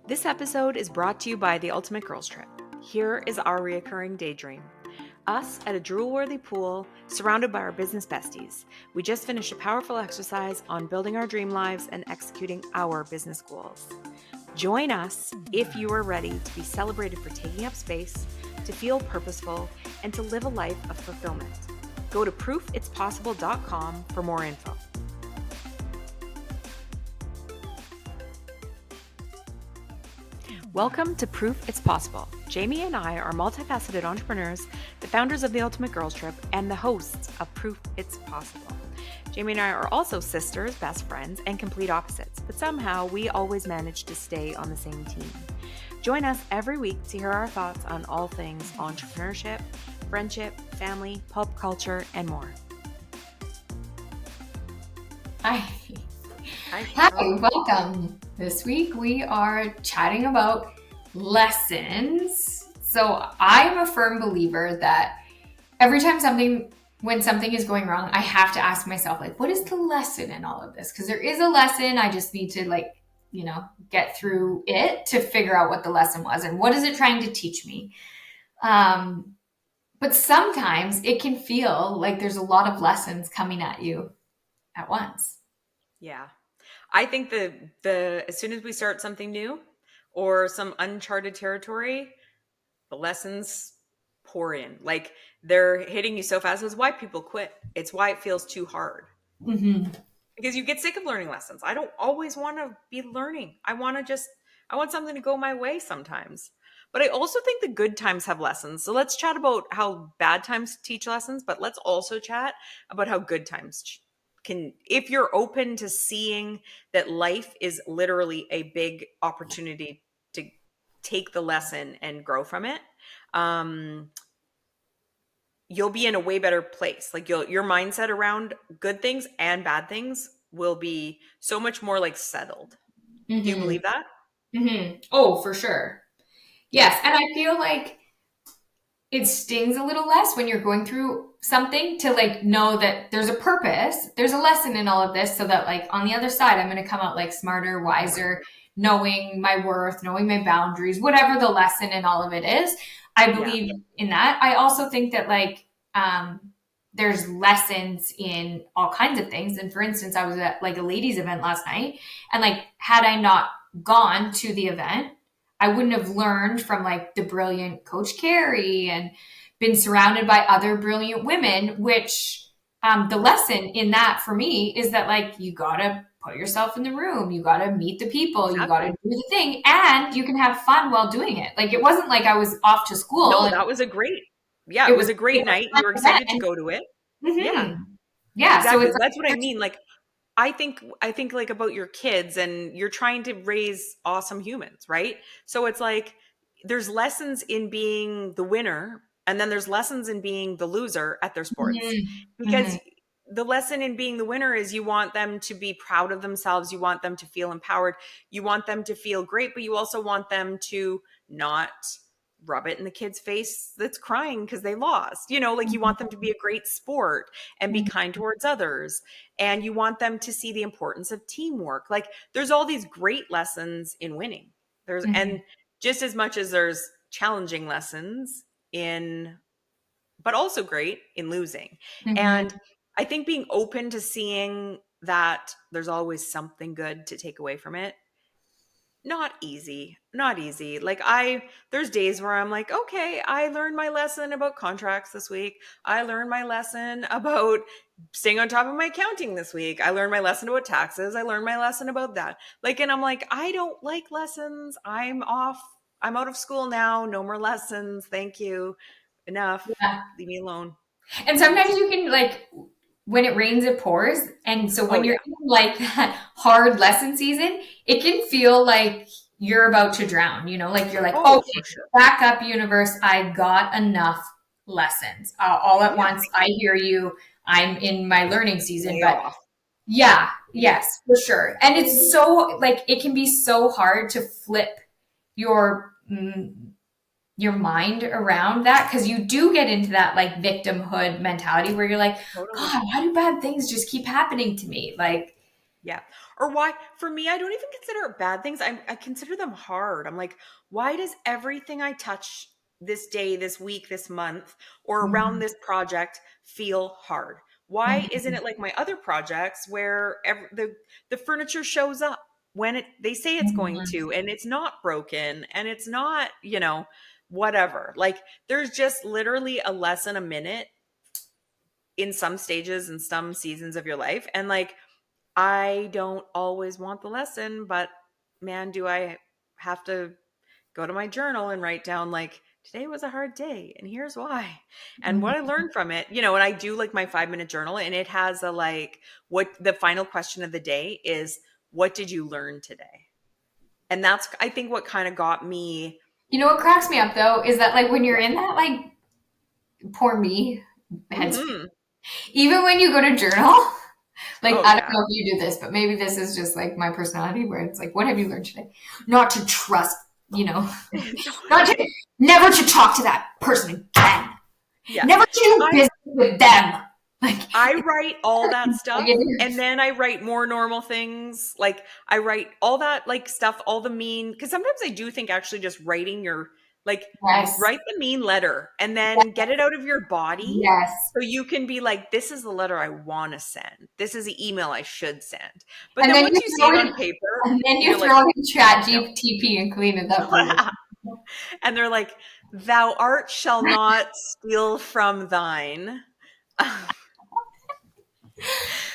This episode is brought to you by the Ultimate Girls Trip. Here is our reoccurring daydream. Us at a drool-worthy pool, surrounded by our business besties. We just finished a powerful exercise on building our dream lives and executing our business goals. Join us if you are ready to be celebrated for taking up space, to feel purposeful, and to live a life of fulfillment. Go to proofitspossible.com for more info. Welcome to Proof It's Possible. Jamie and I are multifaceted entrepreneurs, the founders of the Ultimate Girls Trip, and the hosts of Proof It's Possible. Jamie and I are also sisters, best friends, and complete opposites, but somehow we always manage to stay on the same team. Join us every week to hear our thoughts on all things entrepreneurship, friendship, family, pop culture, and more. Hi, welcome. This week we are chatting about lessons. So I'm a firm believer that every time when something is going wrong, I have to ask myself, like, what is the lesson in all of this? Because there is a lesson. I just need to get through it to figure out what the lesson was and what is it trying to teach me. But sometimes it can feel like there's a lot of lessons coming at you at once. Yeah. I think the as soon as we start something new or some uncharted territory, the lessons pour in. Like they're hitting you so fast. It's why people quit. It's why it feels too hard. Mm-hmm. Because you get sick of learning lessons. I don't always want to be learning. I want something to go my way sometimes. But I also think the good times have lessons. So let's chat about how bad times teach lessons, but let's also chat about how good times can, if you're open to seeing that life is literally a big opportunity to take the lesson and grow from it, you'll be in a way better place. Like your mindset around good things and bad things will be so much more like settled. Mm-hmm. Do you believe that? Mm-hmm. Oh, for sure. Yes. And I feel like it stings a little less when you're going through something to like know that there's a purpose, there's a lesson in all of this, so that like on the other side, I'm going to come out like smarter, wiser, knowing my worth, knowing my boundaries, whatever the lesson in all of it is. I believe in that. I also think that there's lessons in all kinds of things. And for instance, I was at like a ladies event last night, and like, had I not gone to the event, I wouldn't have learned from like the brilliant Coach Carrie and been surrounded by other brilliant women, which the lesson in that for me is that like, you got to put yourself in the room. You got to meet the people. You got to do the thing, and you can have fun while doing it. Like, it wasn't like I was off to school. No, that was it was a great night. You were excited to go to it. Mm-hmm. Yeah, exactly. So that's what I mean. Like, I think like about your kids, and you're trying to raise awesome humans, right? So it's like there's lessons in being the winner, and then there's lessons in being the loser at their sports. Mm-hmm. Because Mm-hmm. the lesson in being the winner is you want them to be proud of themselves, you want them to feel empowered, you want them to feel great, but you also want them to not rub it in the kid's face that's crying because they lost. Like you want them to be a great sport and be kind towards others. And you want them to see the importance of teamwork. Like there's all these great lessons in winning. And just as much as there's challenging lessons but also great in losing. Mm-hmm. And I think being open to seeing that there's always something good to take away from it. Not easy. Like there's days where I'm like, okay, I learned my lesson about contracts this week. I learned my lesson about staying on top of my accounting this week. I learned my lesson about taxes. I learned my lesson about that. Like, and I'm like, I don't like lessons. I'm out of school now. No more lessons. Thank you. Enough. Yeah. Leave me alone. And sometimes you can like, when it rains, it pours. And so when you're in like that hard lesson season, it can feel like you're about to drown, like you're like, okay, sure. Back up, universe. I got enough lessons all at once. I hear you. I'm in my learning season, yes, for sure. And it's so like, it can be so hard to flip your mind around that, because you do get into that like victimhood mentality where you're like, God, why do bad things just keep happening to me? Like, Yeah. Or why, for me, I don't even consider it bad things. I consider them hard. I'm like, why does everything I touch this day, this week, this month, or around Mhm, this project feel hard? Why isn't mhm, it like my other projects where the furniture shows up when they say it's going mhm. to, and it's not broken, and it's not, whatever. Like there's just literally a lesson a minute in some stages and some seasons of your life. And like I don't always want the lesson, but man, do I have to go to my journal and write down like today was a hard day and here's why. And what I Mhm. learned from it, and I do like my 5-minute journal, and it has a like what the final question of the day is, what did you learn today? And that's I think what kind of got me. You know what cracks me up though is that like when you're Yeah. in that like poor me headspace, Mhm. even when you go to journal, like Oh I don't yeah. know if you do this, but maybe this is just like my personality where it's like, what have you learned today? Not to trust, you know, not to never to talk to that person again. Yeah. Never to do I business with them. Like I write all that stuff, and negative. then I write more normal things. Like I write all that like stuff, all the mean, because sometimes I do think actually just writing your like Yes. write the mean letter and then get it out of your body Yes. so you can be like, this is the letter I want to send. This is the email I should send. But And then then once you you see throw it on it paper, and then you you're like, throw in chat no. GTP and clean it up for you. And they're like, thou art shall not steal from thine.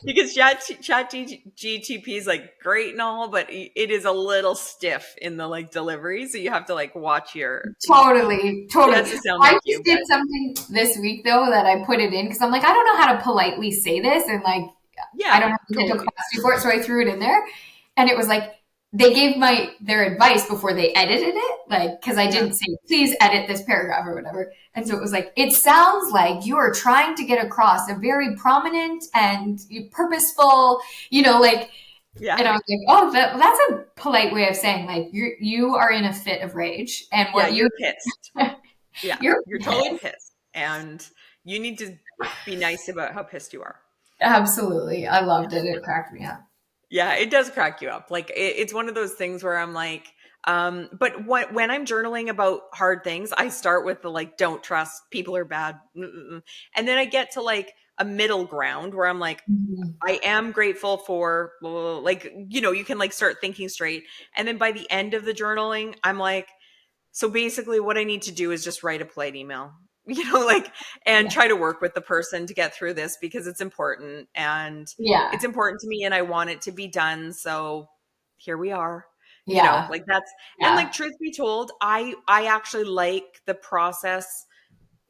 Because chat GTP is like great and all, but it is a little stiff in the like delivery. So you have to like watch Totally, he totally. has to sound I like just you, did but something this week though that I put it in because I'm like, I don't know how to politely say this, and like, I yeah, don't have the mental totally. capacity for it, so I threw it in there, and it was like they gave their advice before they edited it, like because I Yeah. didn't say please edit this paragraph or whatever, and so it was like it sounds like you are trying to get across a very prominent and purposeful, like. Yeah. And I was like, oh, that's a polite way of saying like you are in a fit of rage, and Yeah. what you You're pissed. Yeah. you're You're totally pissed. pissed. And you need to be nice about how pissed you are. Absolutely. I loved it. It cracked me up. Yeah, it does crack you up. Like it's one of those things where I'm like, but when I'm journaling about hard things, I start with the like, don't trust, people are bad. Mm-mm-mm. And then I get to like a middle ground where I'm like, Mhm. I am grateful for blah, blah, blah, like, you can like start thinking straight. And then by the end of the journaling, I'm like, so basically, what I need to do is just write a polite email, like, and Yeah. try to work with the person to get through this because it's important and Yeah. it's important to me and I want it to be done. So here we are, Yeah. like that's, and like, Yeah. truth be told, I actually like the process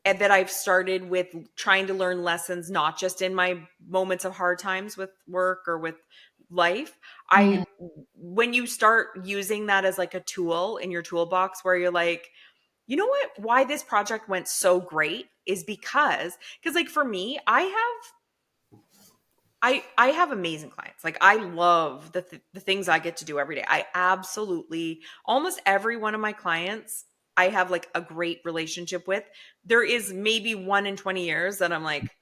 and that I've started with trying to learn lessons, not just in my moments of hard times with work or with life. Mhm. When you start using that as like a tool in your toolbox where you're like, you know what, why this project went so great is because like for me, I have amazing clients. Like I love the things I get to do every day. I absolutely almost every one of my clients I have like a great relationship with. There is maybe 1 in 20 years that I'm like,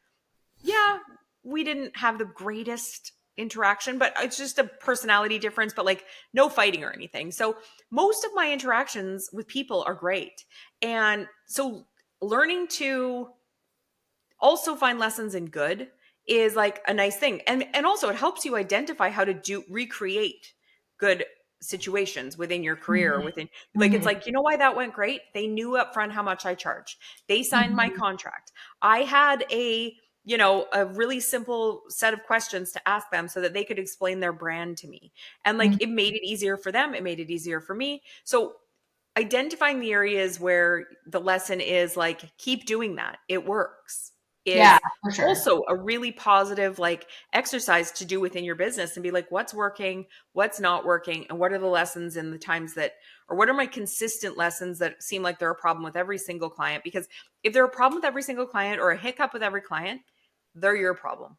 yeah, we didn't have the greatest interaction, but it's just a personality difference, but like no fighting or anything. So most of my interactions with people are great. And so learning to also find lessons in good is like a nice thing, and also it helps you identify how to do recreate good situations within your career, Mhm. within like it's Mhm. like, why that went great, they knew up front how much I charged, they signed my Mhm. contract, I had a really simple set of questions to ask them so that they could explain their brand to me, and like Mhm. it made it easier for them, it made it easier for me. So identifying the areas where the lesson is like, keep doing that, it works, Yeah, is for sure. also a really positive like exercise to do within your business and be like, what's working, what's not working, and what are the lessons in the times that, or what are my consistent lessons that seem like they're a problem with every single client? Because if they're a problem with every single client or a hiccup with every client, they're your problem.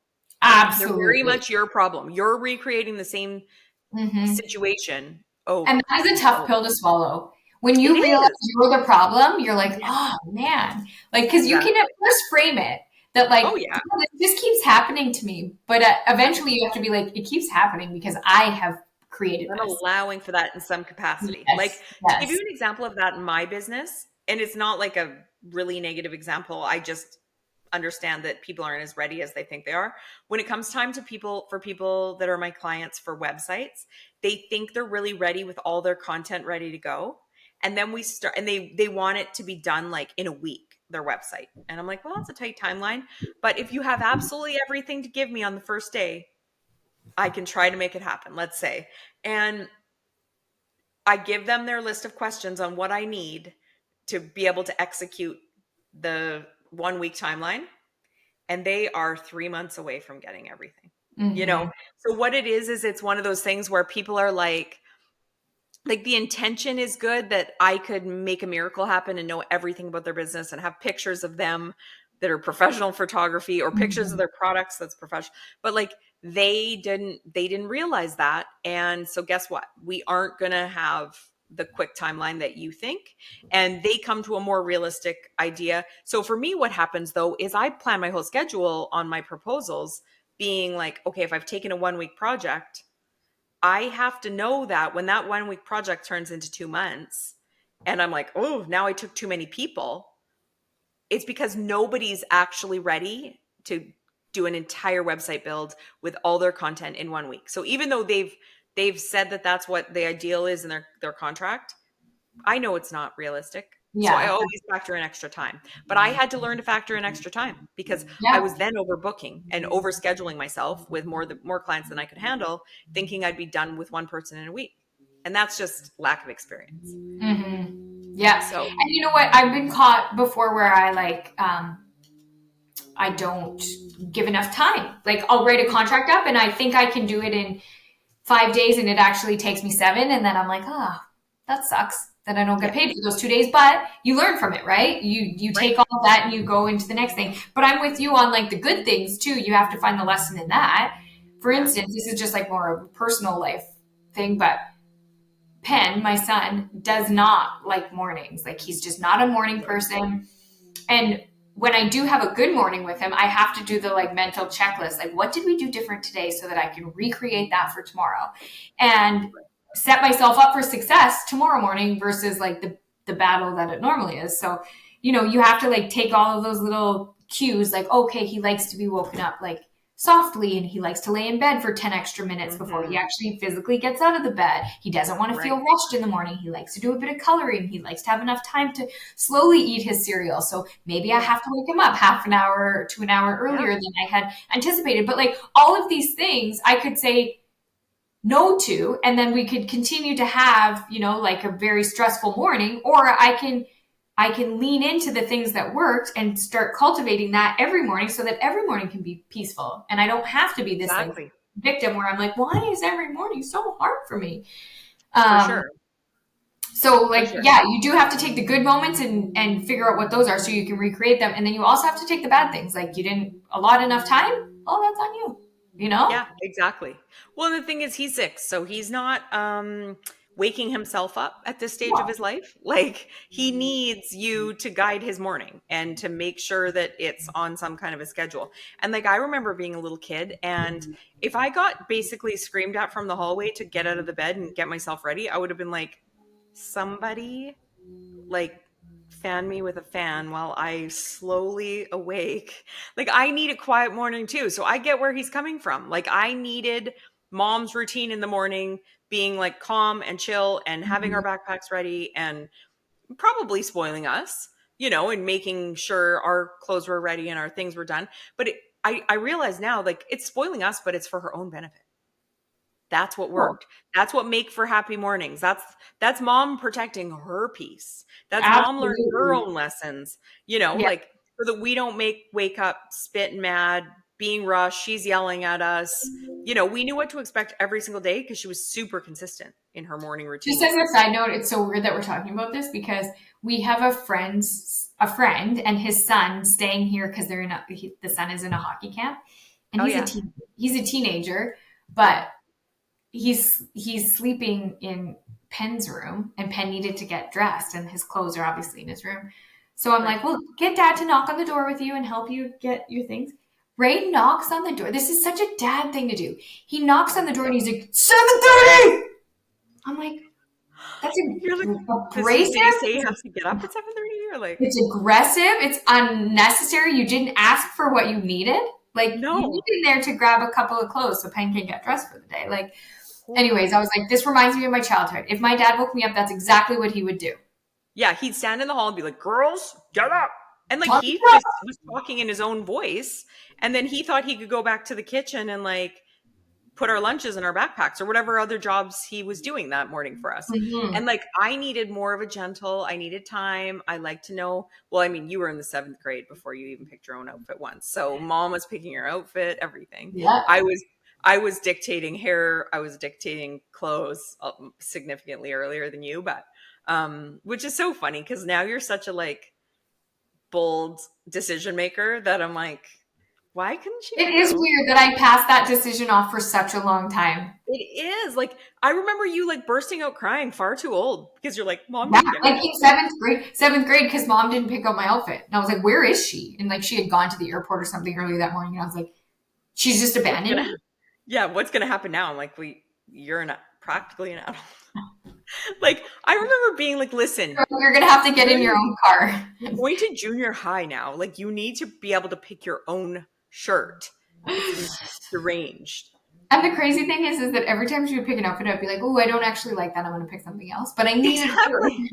They're very Absolutely. much your problem. You're recreating the same Mhm. situation over And that is a and tough pill over. to swallow. When It you realize is. you're the problem, you're like, Yeah, oh man. Like, because you can exactly. at first frame it. that like, Oh yeah. "Oh, this just keeps happening to me." But eventually you have to be like, it keeps happening because I have created I'm this. allowing for that in some capacity. Like, Yes, to give you yes. an example of that in my business, and it's not like a really negative example, I just understand that people aren't as ready as they think they are. When it comes time to people, for people that are my clients for websites, they think they're really ready with all their content ready to go. And then we start, and they want it to be done like in a week, their website. And I'm like, well, it's a tight timeline. But if you have absolutely everything to give me on the first day, I can try to make it happen, let's say. And I give them their list of questions on what I need to be able to execute the 1 week timeline. And they are 3 months away from getting everything. You know, Hmm. so what it is it's one of those things where people are like the intention is good that I could make a miracle happen and know everything about their business and have pictures of them that are professional photography or pictures of Hmm. their products that's professional. But like they didn't realize that. And so guess what? We aren't going to have the quick timeline that you think, and they come to a more realistic idea. So for me what happens though is I plan my whole schedule on my proposals being like, okay, if I've taken a 1 week project, I have to know that when that 1 week project turns into 2 months and I'm like, oh, now I took too many people, it's because nobody's actually ready to do an entire website build with all their content in 1 week. So even though they've said that that's what the ideal is in their contract, I know it's not realistic. So I Yeah. always factor in extra time. But I had to learn to factor in extra time because I Yeah. was then overbooking and overscheduling myself with more clients than I could handle, thinking I'd be done with one person in a week. And that's just lack of experience. Yeah. So, And you know what? I've been caught before where I like, I don't give enough time. Like I'll write a contract up and I think I can do it in 5 days and it actually takes me 7. And then I'm like, oh, that sucks that I don't get yeah, paid for those 2 days, but you learn from it, right? You right. take all of that and you go into the next thing. But I'm with you on like the good things too. You have to find the lesson in that. For Yeah, instance, this is just like more of a personal life thing, but Penn, my son, does not like mornings. Like he's just not a morning right, person. And when I do have a good morning with him, I have to do the like mental checklist. Like, what did we do different today so that I can recreate that for tomorrow and set myself up for success tomorrow morning versus like the battle that it normally is. So, you have to like take all of those little cues, like, okay, he likes to be woken up like softly and he likes to lay in bed for 10 extra minutes before he hmm, actually physically gets out of the bed. He doesn't want to feel right. rushed in the morning. He likes to do a bit of coloring. He likes to have enough time to slowly eat his cereal. So maybe I Yeah, have to wake him up half an hour to an hour yeah, earlier than I had anticipated. But like all of these things I could say no to, and then we could continue to have, like a very stressful morning, or I can lean into the things that worked and start cultivating that every morning so that every morning can be peaceful. And I don't have to be this like exactly. victim where I'm like, why is every morning so hard for me? For Um, sure. so For like, sure. yeah, you do have to take the good moments and figure out what those are so you can recreate them. And then you also have to take the bad things. Like you didn't allot enough time. Oh, that's on you, you know? Yeah, exactly. Well, the thing is he's 6, so he's not waking himself up at this stage of No. his life. Like he needs you to guide his morning and to make sure that it's on some kind of a schedule. And like I remember being a little kid, and if I got basically screamed at from the hallway to get out of the bed and get myself ready, I would have been like, somebody like fan me with a fan while I slowly awake. Like I need a quiet morning too. So I get where he's coming from. Like I needed mom's routine in the morning being like calm and chill and having our Mhm. backpacks ready and probably spoiling us, and making sure our clothes were ready and our things were done. But I realize now like it's spoiling us, but it's for her own benefit. That's what Cool. worked. That's what make for happy mornings. That's mom protecting her peace. That's mom learning her Absolutely. own lessons, Yeah. like so that we don't wake up spit mad, being rushed. She's yelling at us. We knew what to expect every single day because she was super consistent in her morning Just as routines. a side note, it's so weird that we're talking about this because we have a friend and his son staying here because the son is in a hockey camp, and Oh yeah. he's a teenager, Yeah. but he's sleeping in Penn's room, and Penn needed to get dressed, and his clothes are obviously in his room. So I'm like, well, get dad to knock on the door with you and help you get your things. Ray knocks on the door. This is such a dad thing to do. He knocks on the door and he's like, 7:30. I'm like, that's You're like, did he say he abrasive. has to get up at 7:30? You're like, It's aggressive. It's unnecessary. You didn't ask for what you needed. Like, you no. need in there to grab a couple of clothes so Pen can get dressed for the day. Like, anyways, Totally. I was like, this reminds me of my childhood. If my dad woke me up, that's exactly what he would do. Yeah, he'd stand in the hall and be like, girls, get up. And like Well, he just was talking in his own voice. And then he thought he could go back to the kitchen and like put our lunches in our backpacks or whatever other jobs he was doing that morning for us. And mhm. like I needed more of a gentle, I needed time. I like to know, well, I mean, you were in the 7th grade before you even picked your own outfit once. So mom was picking your outfit, everything. Yeah. I was I was dictating hair, I was dictating clothes significantly earlier than you, but which is so funny cuz now you're such a like bold decision maker that I'm like, why couldn't she It pick her is own? weird that I passed that decision off for such a long time. It is. Like, I remember you, like, bursting out crying far too old because you're like, "Mom Yeah, didn't get me like an in outfit. seventh grade, because mom didn't pick out my outfit. And I was like, where is she? And like she had gone to the airport or something early that morning. And I was like, she's just What's abandoned gonna me. Yeah, what's gonna happen now?" I'm like, you're not practically an adult." Like, I remember being like, "Listen, You're gonna have to get in your own car. you're going to junior high now. Like, you need to be able to pick your own shirt. It's deranged." And the crazy thing is that every time she would pick an outfit, I'd be like, oh, I don't actually like that. I'm gonna pick something else. But I needed her. Exactly.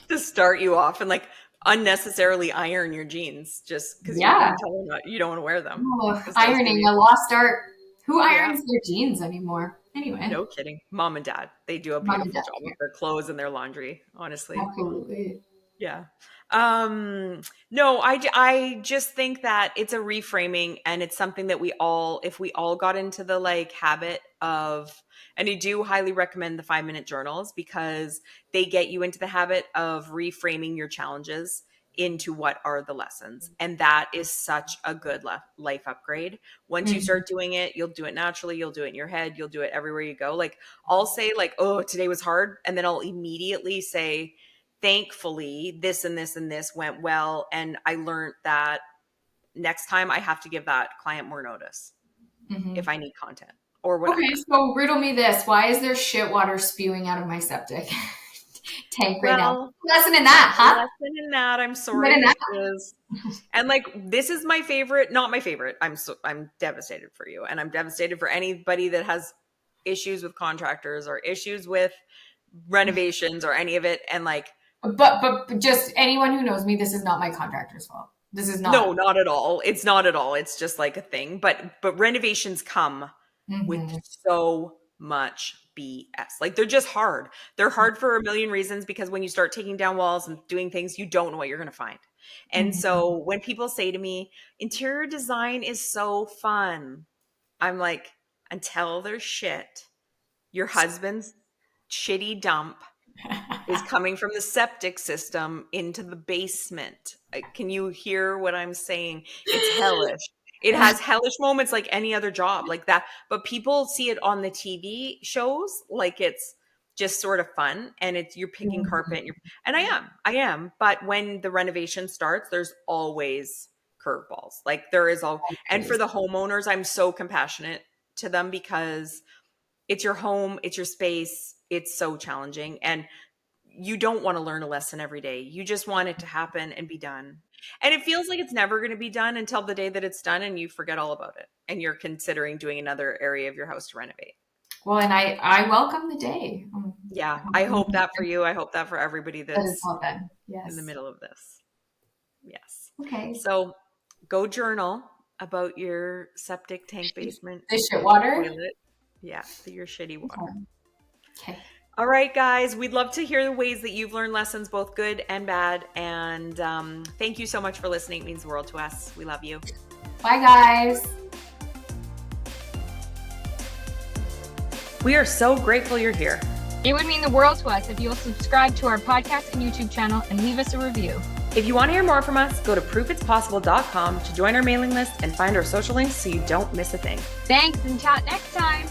To start you off and like unnecessarily iron your jeans just because you're Yeah. gonna tell them that you don't want to wear them. Oh, ironing, Associate. a lost art. Who Yeah. irons their jeans anymore? Anyway, No kidding. Mom and dad, they do a mom and beautiful dad. job Yeah, of their clothes and their laundry, honestly. absolutely. Yeah. Um, no, I just think that it's a reframing and it's something that we all, if we all got into the like habit of, and I do highly recommend the 5-minute journals because they get you into the habit of reframing your challenges into what are the lessons. And that is such a good life upgrade. Once you Mhm. start doing it, you'll do it naturally. You'll do it in your head. You'll do it everywhere you go. Like I'll say like, oh, today was hard. And then I'll immediately say, thankfully this and this and this went well and I learned that next time I have to give that client more notice if Mhm. I need content or Okay, whatever. so riddle me this. Why is there shit water spewing out of my septic tank right now? Well, Lesson in that, a huh? lesson in that, I'm Lesson in sorry, that. is and like this is my favorite, not my favorite. I'm devastated for you and I'm devastated for anybody that has issues with contractors or issues with renovations or any of it and like But just anyone who knows me, this is not my contractor's fault. This is no, not. not at all. It's not at all. It's just like a thing. But renovations come with Hmm. so much BS. Like they're just hard. They're hard for a million reasons because when you start taking down walls and doing things, you don't know what you're going to find. And Hmm. so when people say to me, interior design is so fun, I'm like, until there's shit, your husband's shitty dump is coming from the septic system into the basement. Can you hear what I'm saying? It's hellish. It has hellish moments like any other job like that, but people see it on the TV shows like it's just sort of fun and it's you're picking carpet and and I am, but when the renovation starts, there's always curveballs. Like there is all and for the homeowners, I'm so compassionate to them because it's your home, it's your space, it's so challenging and you don't want to learn a lesson every day. You just want it to happen and be done. And it feels like it's never going to be done until the day that it's done and you forget all about it and you're considering doing another area of your house to renovate. Well, and I welcome the day. Yeah, I hope that for you. I hope that for everybody That is that's not done. in the Yes. middle of this. Yes. Okay. So go journal about your septic tank basement The shit water. toilet. Yeah, your shitty water. Okay. All right, guys, we'd love to hear the ways that you've learned lessons, both good and bad. And thank you so much for listening. It means the world to us. We love you. Bye, guys. We are so grateful you're here. It would mean the world to us if you'll subscribe to our podcast and YouTube channel and leave us a review. If you want to hear more from us, go to proofitspossible.com to join our mailing list and find our social links so you don't miss a thing. Thanks and chat next time.